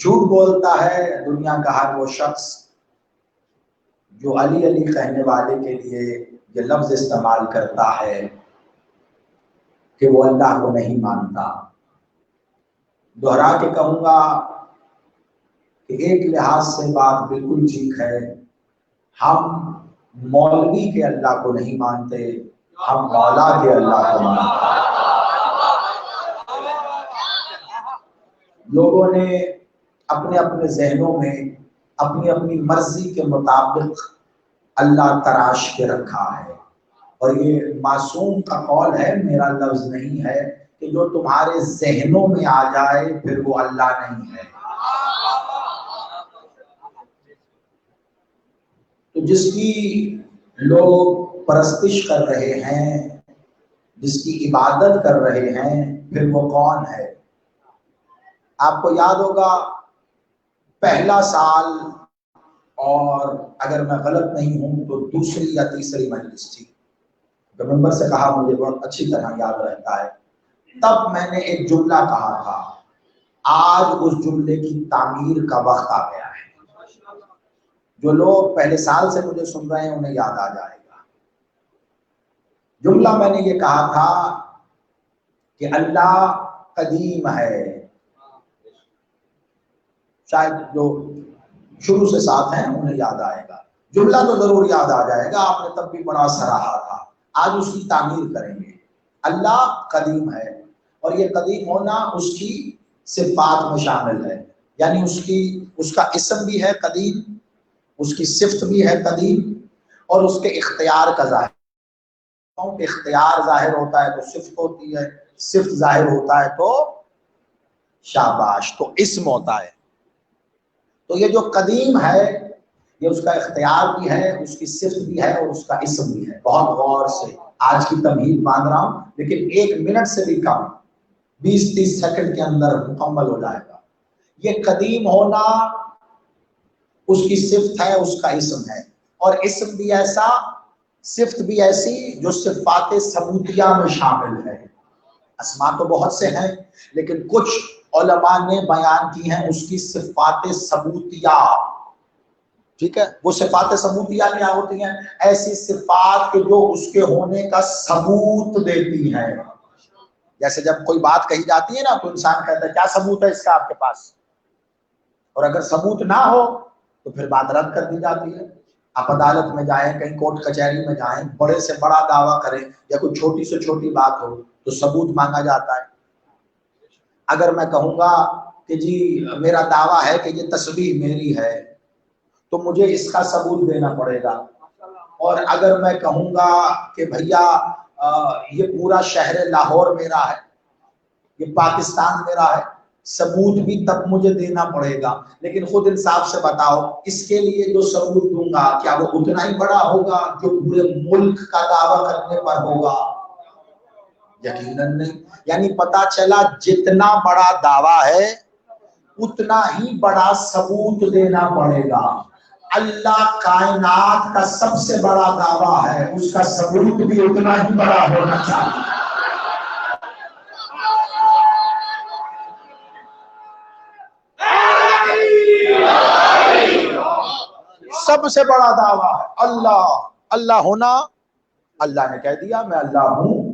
جھوٹ بولتا ہے دنیا کا ہر وہ شخص جو علی علی کہنے والے کے لیے یہ لفظ استعمال کرتا ہے کہ وہ اللہ کو نہیں مانتا۔ دوہرا کے کہوں گا کہ ایک لحاظ سے بات بالکل ٹھیک ہے، ہم مولوی کے اللہ کو نہیں مانتے، ہم مولا کے اللہ کو مانتے ہیں۔ لوگوں نے اپنے اپنے ذہنوں میں اپنی اپنی مرضی کے مطابق اللہ تراش کے رکھا ہے، اور یہ معصوم کا قول ہے، میرا لفظ نہیں ہے، کہ جو تمہارے ذہنوں میں آ جائے پھر وہ اللہ نہیں ہے۔ تو جس کی لوگ پرستش کر رہے ہیں، جس کی عبادت کر رہے ہیں، پھر وہ کون ہے؟ آپ کو یاد ہوگا پہلا سال، اور اگر میں غلط نہیں ہوں تو دوسری یا تیسری مجلس تھی، ممبر سے کہا، مجھے بہت اچھی طرح یاد رہتا ہے، تب میں نے ایک جملہ کہا تھا، آج اس جملے کی تعمیر کا وقت آ گیا ہے۔ جو لوگ پہلے سال سے مجھے سن رہے ہیں انہیں یاد آ جائے گا۔ جملہ میں نے یہ کہا تھا کہ اللہ قدیم ہے۔ شاید جو شروع سے ساتھ ہیں انہیں یاد آئے گا، جملہ تو ضرور یاد آ جائے گا، آپ نے تب بھی بڑا سراہا تھا۔ آج اس کی تعمیر کریں گے۔ اللہ قدیم ہے، اور یہ قدیم ہونا اس کی صفات میں شامل ہے، یعنی اس کا اسم بھی ہے قدیم، اس کی صفت بھی ہے قدیم، اور اس کے اختیار کا ظاہر، اختیار ظاہر ہوتا ہے تو صفت ہوتی ہے، صفت ظاہر ہوتا ہے تو شاباش، تو اسم ہوتا ہے۔ تو یہ جو قدیم ہے یہ اس کا اختیار بھی ہے، اس کی صفت بھی ہے، اور اس کا اسم بھی ہے۔ بہت غور سے آج کی تمہید مان رہا ہوں، لیکن 1 منٹ سے بھی کم، 20-30 سیکنڈ کے اندر مکمل ہو جائے گا۔ یہ قدیم ہونا اس کی صفت ہے، اس کا اسم ہے، اور اسم بھی ایسا، صفت بھی ایسی جو صفات ثبوتیہ میں شامل ہے۔ اسماء تو بہت سے ہیں، لیکن کچھ علماء نے بیان کی ہیں اس کی صفات ثبوتیہ۔ ٹھیک ہے، وہ صفات ثبوتیہ کیا ہوتی ہیں؟ ایسی صفات کہ جو اس کے ہونے کا ثبوت دیتی ہیں۔ جیسے جب کوئی بات کہی جاتی ہے نا تو انسان کہتا ہے کیا ثبوت ہے اس کا آپ کے پاس، اور اگر ثبوت نہ ہو تو پھر بات رد کر دی جاتی ہے۔ آپ عدالت میں جائیں، کہیں کورٹ کچہری میں جائیں، بڑے سے بڑا دعویٰ کریں یا کوئی چھوٹی سے چھوٹی بات ہو تو ثبوت مانگا جاتا ہے۔ اگر میں کہوں گا کہ جی میرا دعویٰ ہے کہ یہ تسبیح میری ہے تو مجھے اس کا ثبوت دینا پڑے گا، اور اگر میں کہوں گا کہ بھیا یہ پورا شہر لاہور میرا ہے، یہ پاکستان میرا ہے، ثبوت بھی تب مجھے دینا پڑے گا۔ لیکن خود انصاف سے بتاؤ، اس کے لیے جو ثبوت دوں گا کیا وہ اتنا ہی بڑا ہوگا جو پورے ملک کا دعویٰ کرنے پر ہوگا؟ یقیناً نہیں۔ یعنی پتا چلا جتنا بڑا دعویٰ ہے اتنا ہی بڑا ثبوت دینا پڑے گا۔ اللہ کائنات کا سب سے بڑا دعویٰ ہے، اس کا ثبوت بھی اتنا ہی بڑا ہونا چاہیے۔ سب سے بڑا دعویٰ ہے اللہ، اللہ ہونا۔ اللہ نے کہہ دیا میں اللہ ہوں،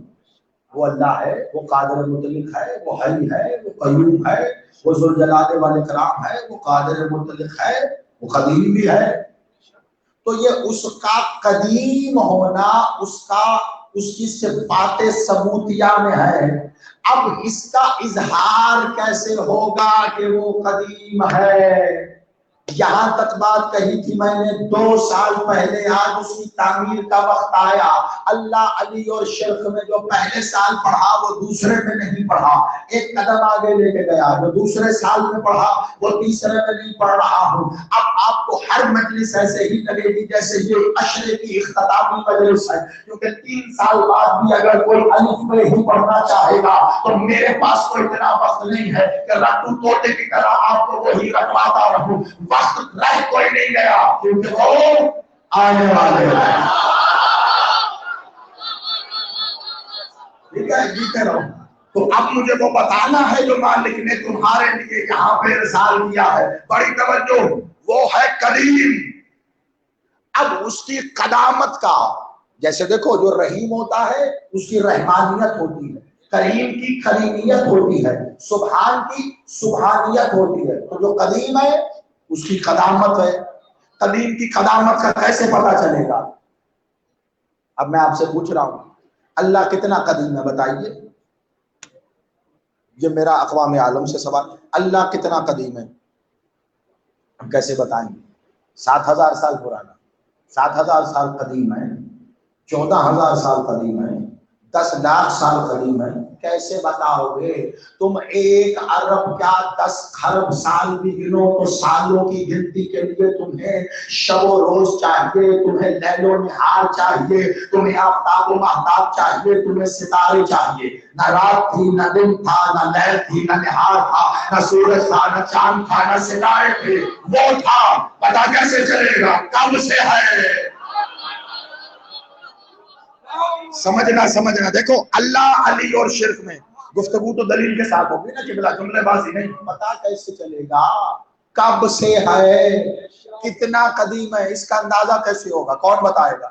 وہ اللہ ہے، وہ قادر مطلق ہے، وہ حی ہے، وہ قیوم ہے، وہ ذوالجلال والاکرام ہے، وہ قادر مطلق ہے، وہ قدیم بھی ہے۔ تو یہ اس کا قدیم ہونا اس کی صفات ثبوتیہ میں ہے۔ اب اس کا اظہار کیسے ہوگا کہ وہ قدیم ہے؟ یہاں تک بات کہی تھی میں نے 2 سال پہلے، آج اس کی تعمیر کا وقت آیا۔ اللہ علی اور شرک میں جو پہلے سال پڑھا وہ دوسرے میں نہیں پڑھا، ایک قدم آگے لے کے گیا، جو دوسرے سال میں پڑھا وہ تیسرے میں نہیں پڑھ رہا ہوں۔ اب آپ کو ہر مجلس ایسے ہی لگے گی جیسے یہ عشرے کی اختتامی مجلس ہے، کیونکہ 3 سال بعد بھی اگر کوئی الف میں ہی پڑھنا چاہے گا تو میرے پاس تو اتنا وقت نہیں ہے کہ رٹو توتے کی طرح آپ کو وہی رٹواتا رہوں۔ وقت رہ کوئی نہیں گیا کیونکہ وہ آنے والے ہیں۔ ٹھیک ہے، جیتے رہو۔ تو اب مجھے وہ بتانا ہے جو مالک نے تمہارے لیے یہاں پہ ارسال کیا ہے. بڑی توجہ، وہ ہے قدیم. اب اس کی قدامت کا، جیسے دیکھو جو رحیم ہوتا ہے اس کی رحمانیت ہوتی ہے، کریم کی کریمیت ہوتی ہے، سبحان کی سبحانیت ہوتی ہے. تو جو قدیم ہے اس کی قدامت ہے. قدیم کی قدامت کا کیسے پتا چلے گا؟ اب میں آپ سے پوچھ رہا ہوں اللہ کتنا قدیم ہے بتائیے. یہ میرا اقوام عالم سے سوال، اللہ کتنا قدیم ہے ہم کیسے بتائیں گے؟ 7,000 سال پرانا، 7,000 سال قدیم ہے، 14,000 سال قدیم ہے، 10 لاکھ سال قدیم ہے. کیسے بتاؤ گے؟ تم 1 ارب کیا 10 خرب سال بھی گنو تو سالوں کی گنتی کے لیے تمہیں شب و روز چاہیے، تمہیں لیل و نہار چاہیے، تمہیں آفتاب و مہتاب چاہیے، تمہیں ستارے چاہیے. نہ رات تھی نہ دن تھا، نہ لیل تھی نہ نہار تھا، نہ سورج تھا نہ چاند تھا نہ ستارے تھے. وہ تھا، پتا کیسے چلے گا؟ کب سے ہے. سمجھنا دیکھو اللہ علی اور شرک میں گفتگو تو دلیل کے ساتھ ہوگی نا، کہ بلا جملے بازی نہیں. پتا کیسے چلے گا کب سے ہے، کتنا قدیم ہے، اس کا اندازہ کیسے ہوگا؟ کون بتائے گا؟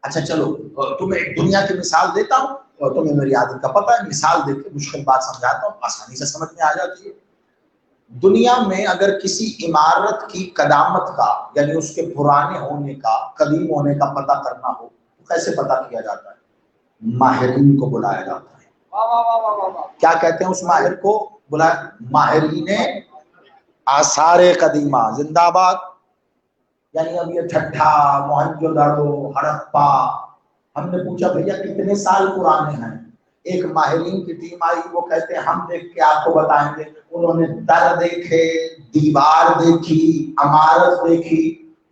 اچھا چلو تمہیں ایک دنیا کی مثال دیتا ہوں، اور تمہیں میری عادت کا پتہ ہے مثال دے کے مشکل بات سمجھاتا ہوں، آسانی سے سمجھ میں آ جاتی ہے. دنیا میں اگر کسی عمارت کی قدامت کا، یعنی اس کے پرانے ہونے کا، قدیم ہونے کا پتہ کرنا ہو تو کیسے پتہ کیا جاتا ہے؟ ماہرین کو بلایا جاتا ہے. کیا کہتے ہیں اس ماہر کو؟ بلایا ماہرین آثار قدیمہ زندہ باد. یعنی اب یہ ٹھٹھا، موہنجو دڑو، ہڑپا، ہم نے پوچھا بھیا کتنے سال پرانے ہیں؟ ایک ماہرین کی ٹیم آئی، وہ کہتے ہیں ہم دیکھ کے آپ کو بتائیں گے. انہوں نے در دیکھے، دیوار دیکھی، عمارت دیکھی،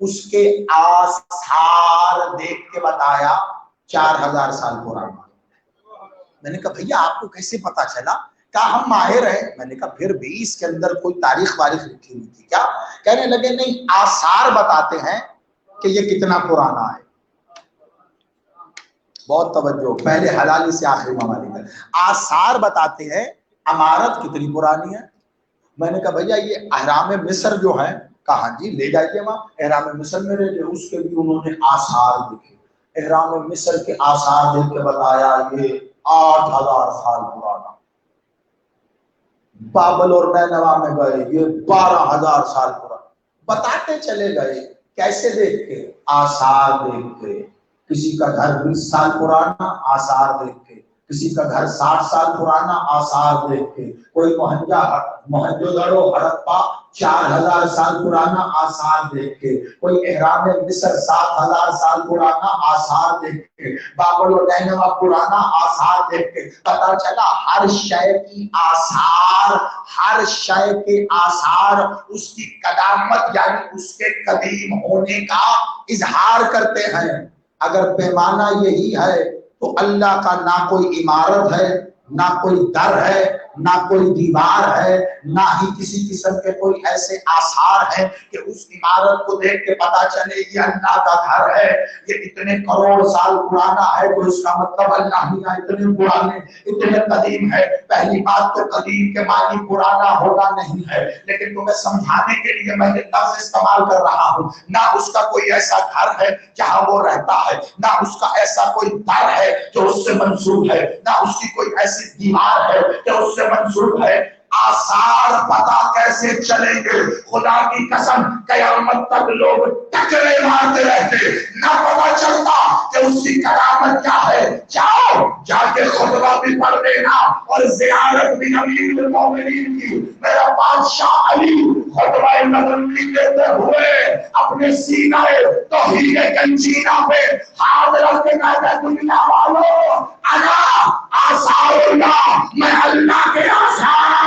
اس کے آثار دیکھ کے بتایا 4,000 سال پرانا. میں نے کہا بھیا آپ کو کیسے پتا چلا؟ کہا ہم ماہر ہیں. میں نے کہا پھر بھی اس کے اندر کوئی تاریخ واریخ لکھی ہوئی تھی کیا؟ کہنے لگے نہیں، آثار بتاتے ہیں کہ یہ کتنا پرانا ہے. بہت توجہ، پہلے حلالی سے آخری ممالک ہے. آثار بتاتے ہیں عمارت کتنی پرانی ہے. میں نے کہا بھیا یہ اہرام مصر جو ہے، کہا جی لے جائیے وہاں اہرام مصر میں رہے، اس کے بھی انہوں نے آثار دیکھے. اہرام مصر کے آثار دیکھ کے بتایا یہ 8,000 سال پرانا. بابل اور نینوا میں گئے، یہ 12,000 سال پرانا. بتاتے چلے گئے. کیسے دیکھ کے؟ آثار دیکھ کے. کسی کا گھر 20 سال پرانا، آثار دیکھ کے. کسی کا گھر 60 سال پرانا، آثار دیکھ کے. کوئی موہنجو دڑو ہڑپا 4,000 سال پرانا، آثار دیکھ کے. کوئی اہرام مصر 7,000 سال پرانا، آثار دیکھ کے. بابل و نینوا پرانا، آثار دیکھ کے. پتا چلا ہر شے کی آثار، ہر شے کے آثار اس کی قدامت یعنی اس کے قدیم ہونے کا اظہار کرتے ہیں. اگر پیمانہ یہی ہے تو اللہ کا نہ کوئی عمارت ہے، نہ کوئی در ہے، نہ کوئی دیوار ہے، نہ ہی کسی قسم کے کوئی ایسے آثار ہیں کہ اس عمارت کو دیکھ کے پتا چلے یہ اللہ کا گھر ہے، یہ اتنے کروڑ سال پرانا ہے تو اس کا مطلب اللہ ہی اتنے پرانے، اتنے قدیم ہے. پہلی بات تو قدیم کے معنی پرانا ہونا نہیں ہے، لیکن تمہیں سمجھانے کے لیے میں یہ لفظ استعمال کر رہا ہوں. نہ اس کا کوئی ایسا گھر ہے جہاں وہ رہتا ہے، نہ اس کا ایسا کوئی در ہے جو اس سے منسوب ہے، نہ اس کی کوئی ایسی دیوار ہے جو اس سے منسوب ہے. آثار پتا کیسے چلیں گے؟ خدا کی قسم قیامت تک لوگ ٹکرے مارتے رہتے، نہ پتا چلتا کہ اس کی کرامت کیا ہے. جاؤ جا کے خطبہ بھی پڑھ لینا اور زیارت بھی امیر المومنین کی. میرا بادشاہ علی خطبہ نبوی دیتے ہوئے اپنے سینہ توحید گنجینہ پہ ہاتھ رکھ کے کہتے دنیا والو انا آثار اللہ، میں اللہ کے آثار.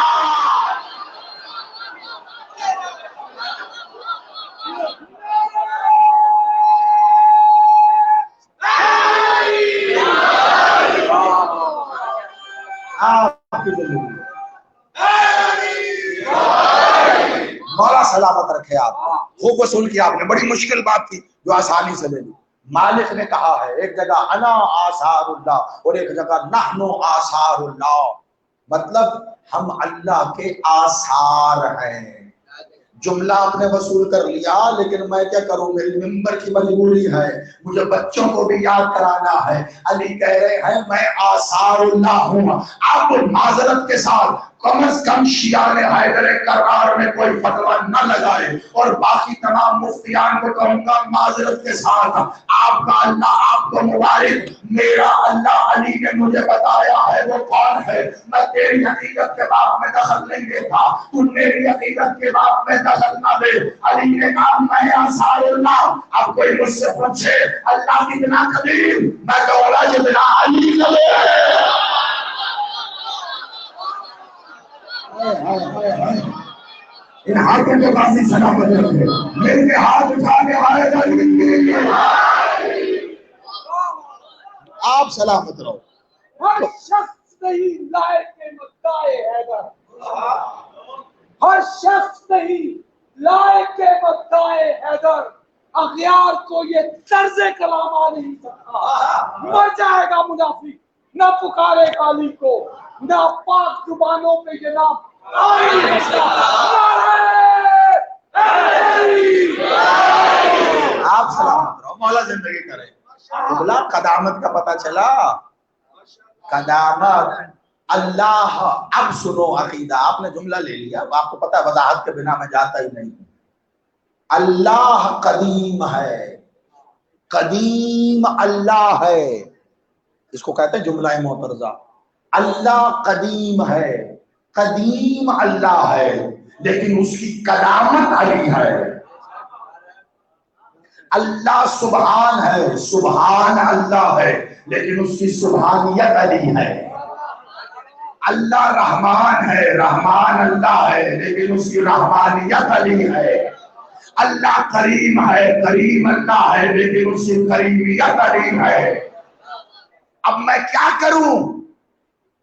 مولا سلامت رکھے آپ. خوب وصول کیا آپ نے، بڑی مشکل بات تھی جو آسانی سے لے لی. مالک نے کہا ہے ایک جگہ انا آثار اللہ اور ایک جگہ نحنو آثار اللہ، مطلب ہم اللہ کے آثار ہیں۔ جملہ آپ نے وصول کر لیا، لیکن میں کیا کروں، میری ممبر کی مجبوری ہے، مجھے بچوں کو بھی یاد کرانا ہے۔ علی کہہ رہے ہیں میں آثار اللہ ہوں۔ آپ معذرت کے ساتھ کم از کم شیعہ حیدر کرار میں کوئی فتویٰ نہ لگائے، اور باقی تمام مفتیان کو کہوں گا معذرت کے ساتھ آپ کا اللہ آپ کو مبارک، میرا اللہ علی نے مجھے بتایا ہے وہ کون ہے، میں تیری حقیقت کے باب میں دخل نہیں دیتا، تو میری حقیقت کے باب میں دخل نہ دے۔ علی نے کہا میں آثار اللہ۔ اب کوئی مجھ سے پوچھے اللہ کتنا قدیم، میں کہوں گا جتنا علی قدیم ہے۔ ان ہاتھوں کو کافی سلامت رکھے، مل کے ہاتھ اٹھا کے آئے گا، آپ سلامت رہو۔ ہر شخص نہیں لائق کے مدعائے حیدر، ہر شخص نہیں لائق کے مدعائے حیدر، اغیار کو یہ طرز کلام آ نہیں سکتا، مر جائے گا منافق، نہ پکارے علی کو، نہ پاک زبانوں پہ یہ نام آ نہیں سکتا۔ آپ سلامت رہو، مولا زندگی کرے۔ بولا قدامت کا پتہ چلا، قدامت اللہ۔ اب سنو عقیدہ، آپ نے جملہ لے لیا، آپ کو پتہ ہے وضاحت کے بنا میں جاتا ہی نہیں۔ اللہ قدیم ہے، قدیم اللہ ہے، اس کو کہتے ہیں جملہ معترضہ۔ اللہ قدیم ہے، قدیم اللہ ہے، لیکن اس کی قدامت علی ہے۔ اللہ سبحان ہے، سبحان اللہ ہے، لیکن اس کی سبحانیت علی ہے۔ اللہ رحمان ہے، رحمان اللہ ہے، لیکن اس کی رحمانیت علی ہے۔ اللہ کریم ہے، کریم اللہ ہے، لیکن اس کی کریمیت علی ہے۔ اب میں کیا کروں؟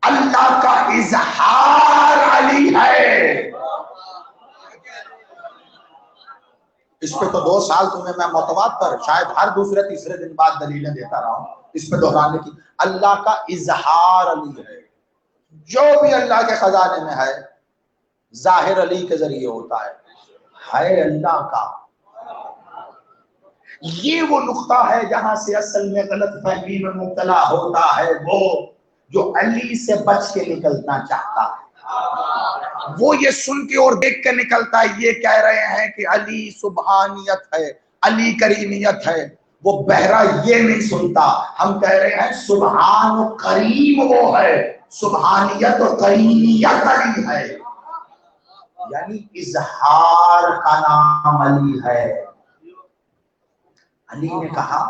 اللہ کا اظہار علی ہے۔ اس پہ تو 2 سال تمہیں میں متواتر شاید ہر دوسرے تیسرے دن بعد دلیلیں دیتا رہا ہوں اس پہ دہرانے کی۔ اللہ کا اظہار علی ہے، جو بھی اللہ کے خزانے میں ہے ظاہر علی کے ذریعے ہوتا ہے اللہ کا۔ یہ وہ نقطہ ہے جہاں سے اصل میں غلط فہمی میں مبتلا ہوتا ہے وہ جو علی سے بچ کے نکلنا چاہتا ہے، وہ یہ سن کے اور دیکھ کے نکلتا ہے، یہ کہہ رہے ہیں کہ علی سبحانیت ہے، علی کریمیت ہے، وہ بہرا یہ نہیں سنتا۔ ہم کہہ رہے ہیں سبحان و کریم وہ ہے، سبحانیت و کریمیت علی ہے، یعنی اظہار کا نام علی ہے۔ علی نے کہا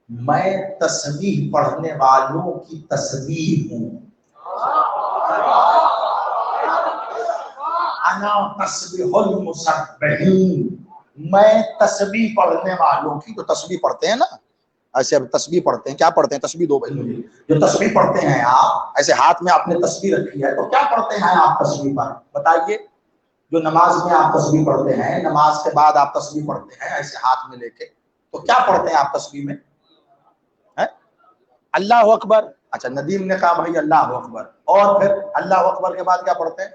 میں تسبیح پڑھنے والوں کی تسبیح ہوں، انا تسبیح المسبحین، میں تسبیح پڑھنے والوں کی، جو تسبیح پڑھتے ہیں نا، ایسے اب تسبیح پڑھتے ہیں، کیا پڑھتے ہیں؟ تسبیح دو بھائی مجھے، جو تسبیح پڑھتے ہیں آپ ایسے ہاتھ میں آپ نے تسبیح رکھی ہے تو کیا پڑھتے ہیں آپ تسبیح پر بتائیے؟ جو نماز میں آپ تسبیح پڑھتے ہیں، نماز کے بعد آپ تسبیح پڑھتے ہیں ایسے ہاتھ میں لے کے، تو کیا پڑھتے ہیں آپ تسبیح میں؟ اللہ اکبر۔ اچھا ندیم نے کہا بھائی اللہ اکبر، اور پھر اللہ اکبر کے بعد کیا پڑھتے ہیں؟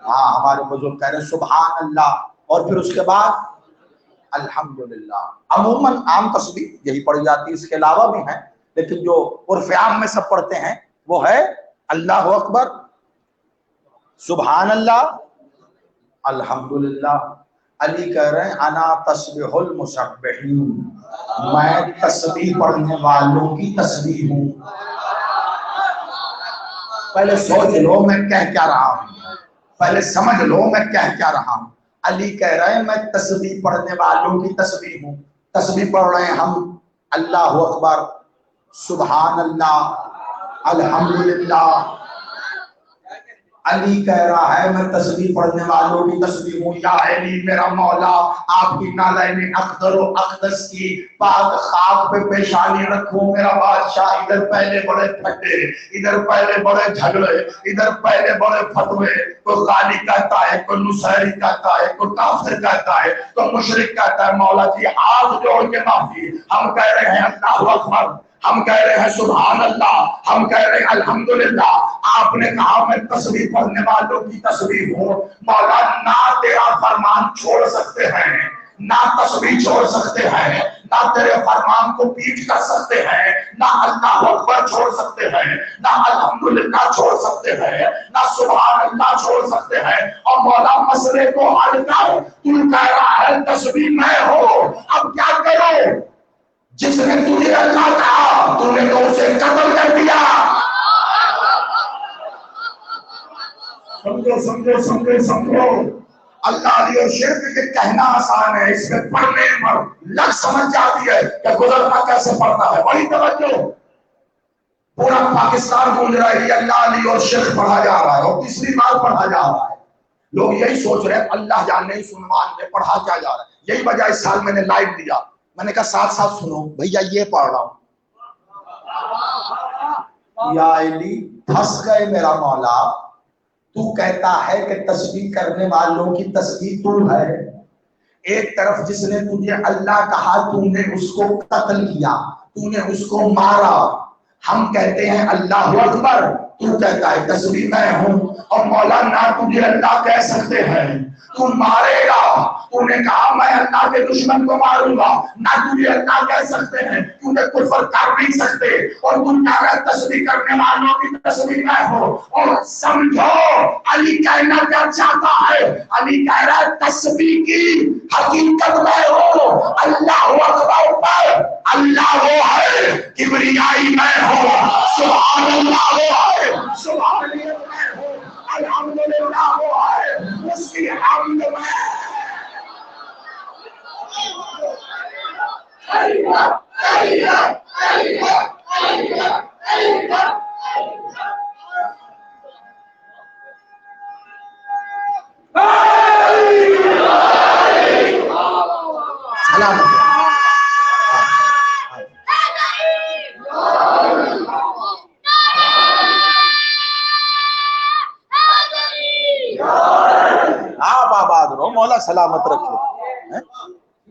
ہاں ہمارے بزرگ کہہ رہے ہیں سبحان اللہ، اور پھر اس کے بعد الحمدللہ۔ عموماً عام تسبیح یہی پڑھی جاتی ہے، اس کے علاوہ بھی ہیں، لیکن جو عرف عام میں سب پڑھتے ہیں وہ ہے اللہ اکبر، سبحان اللہ، الحمدللہ۔ علی کہہ رہے ہیں انا تسبیح المسبحین، میں تسبیح پڑھنے والوں کی تسبیح ہوں۔ پہلے سوچ لو میں کہہ کیا رہا ہوں، پہلے سمجھ لو میں کہہ کیا رہا ہوں۔ علی کہہ رہے ہیں میں تسبیح پڑھنے والوں کی تسبیح ہوں۔ تسبیح پڑھ رہے ہیں ہم اللہ اکبر، سبحان اللہ، الحمدللہ، علی کہہ رہا ہے میں تسبیح پڑھنے والوں کی تسبیح ہوں، یا علی میرا مولا آپ کی نالین اقدر و اقدس کی پاک خاک پہ پیشانی رکھوں میرا بادشاہ، ادھر پہلے بڑے پھٹے، ادھر پہلے بڑے جھگڑے، ادھر پہلے بڑے فتوے، کوئی غالی کہتا ہے، کوئی نصیری کہتا ہے، کوئی کافر کہتا ہے، کوئی مشرک کہتا ہے، مولا جی ہاتھ جوڑ کے معافی، ہم کہہ رہے ہیں اللہ اکبر، ہم کہہ رہے ہیں سبحان اللہ، ہم کہہ رہے ہیں الحمدللہ، آپ نے کہا میں تسبیح پڑھنے والوں کی تسبیح ہوں، مولا نہ تیرا فرمان چھوڑ سکتے ہیں، نہ تسبیح چھوڑ سکتے ہیں، نہ تیرے فرمان کو پیٹ کر سکتے ہیں، نہ اللہ اکبر چھوڑ سکتے ہیں، نہ الحمدللہ چھوڑ سکتے ہیں، نہ سبحان اللہ چھوڑ سکتے ہیں، اور مولا مسئلے کو حل کر، تو کہہ رہا ہے تسبیح میں ہوں، اب کیا کرو؟ جس نے تجھے اللہ کہا تو نے تو اسے قتل کر دیا۔ سمجھو سمجھو سمجھو سمجھو، اللہ علی اور شرک کے کہنا آسان ہے، اس میں پڑھنے پر لگ سمجھ جاتی ہے کہ گزرنا کیسے پڑتا ہے۔ بڑی توجہ، پورا پاکستان گونج رہا ہے اللہ علی اور شرک پڑھا جا رہا ہے، اور تیسری بار پڑھا جا رہا ہے۔ لوگ یہی سوچ رہے ہیں اللہ جانے سنوان میں پڑھا کیا جا رہا ہے۔ یہی وجہ اس سال میں نے لائیو دیا، میں نے کہا ساتھ ساتھ سنو بھیا یہ پڑھ رہا ہوں، یا علی پھنس گئے میرا مولا، تو کہتا ہے کہ تسبیح کرنے والوں کی تسبیح تو ہے، ایک طرف جس نے تجھے اللہ کہا تو نے اس کو قتل کیا، تو نے اس کو مارا، ہم کہتے ہیں اللہ اکبر، تو کہتا ہے تسبیح میں ہوں، اور مولا نہ تجھے اللہ کہہ سکتے ہیں، تو مارے گا، تو نے کہا میں اللہ کے دشمن کو ماروں گا، نہ تجھے اللہ کہہ سکتے ہیں کیونکہ کفر کر نہیں سکتے، اور تم کہہ رہے تسبیح کرنے والوں کی تسبیح میں ہو۔ اور سمجھو علی کہنا کیا چاہتا ہے، علی کہہ رہا ہے تسبیح کی حقیقت میں ہو، اللہ اکبر پر اللہ وہ ہے، کبریائی میں ہو، سبحان اللہ وہ ہے، سبحانیت میں ہو، الحمدللہ وہ ہے، اس کی حمد میں سلام۔ آپ آباد رہو، مولا سلامت رکھو۔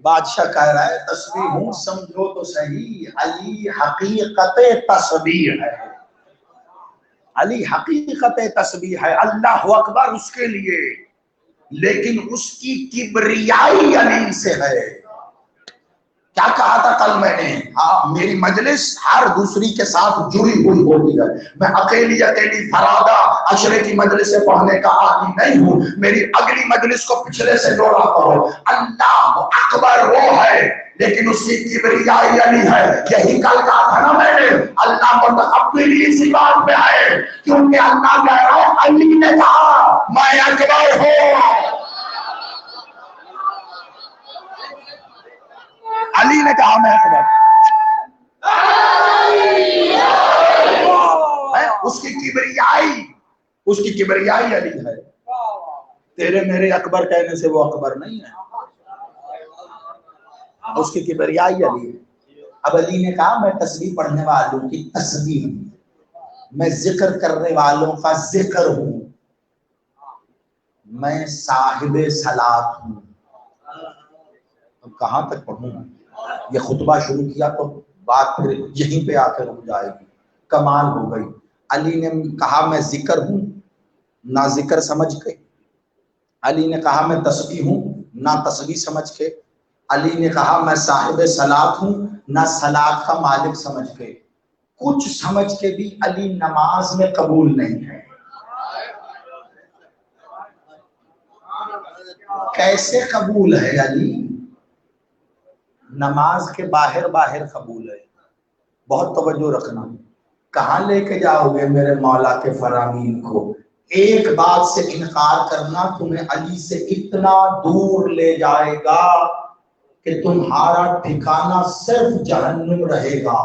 بادشاہ کہہ رہا ہے تسبیح ہوں، سمجھو تو صحیح، علی حقیقت تسبیح ہے، علی حقیقت تسبیح ہے، اللہ اکبر اس کے لیے، لیکن اس کی کبریائی علی سے ہے۔ کیا کہا تھا کل میں نے، ہاں میری مجلس ہر دوسری کے ساتھ جڑی ہوئی ہوتی ہے، میں اکیلی فرادہ عشرے کی مجلس سے پڑھنے کا عادی نہیں ہوں، میری اگلی مجلس کو پچھلے سے جوڑا کرو۔ اللہ اکبر وہ ہے لیکن اس کی کبریائی علی ہے، یہی کل کہا تھا نا میں نے، اللہ متقبل اسی بات پہ ہے، کیونکہ اللہ کہہ رہا ہے علی نے کہا میں اکبر ہوں، علی نے کہا میں اکبر، اس کی کبریائی علی ہے، تیرے میرے اکبر کہنے سے وہ اکبر نہیں ہے، اس کی کبریائی علی ہے۔ اب علی نے کہا میں تسبیح پڑھنے والوں کی تسبیح ہوں، میں ذکر کرنے والوں کا ذکر ہوں، میں صاحب صلاۃ ہوں۔ اب کہاں تک پڑھوں؟ یہ خطبہ شروع کیا تو بات پھر یہیں پہ آ کے رک جائے گی، کمال ہو گئی۔ علی نے کہا میں ذکر ہوں، نہ ذکر سمجھ کے، علی نے کہا میں تسبیح ہوں، نہ تسبیح سمجھ کے، علی نے کہا میں صاحب صلاۃ ہوں، نہ صلاۃ کا مالک سمجھ کے، کچھ سمجھ کے بھی علی نماز میں قبول نہیں ہے۔ کیسے قبول ہے علی؟ نماز کے باہر باہر قبول ہے۔ بہت توجہ رکھنا، کہاں لے کے جاؤ گے میرے مولا کے فرامین کو؟ ایک بات سے انکار کرنا تمہیں علی سے اتنا دور لے جائے گا کہ تمہارا ٹھکانہ صرف جہنم رہے گا۔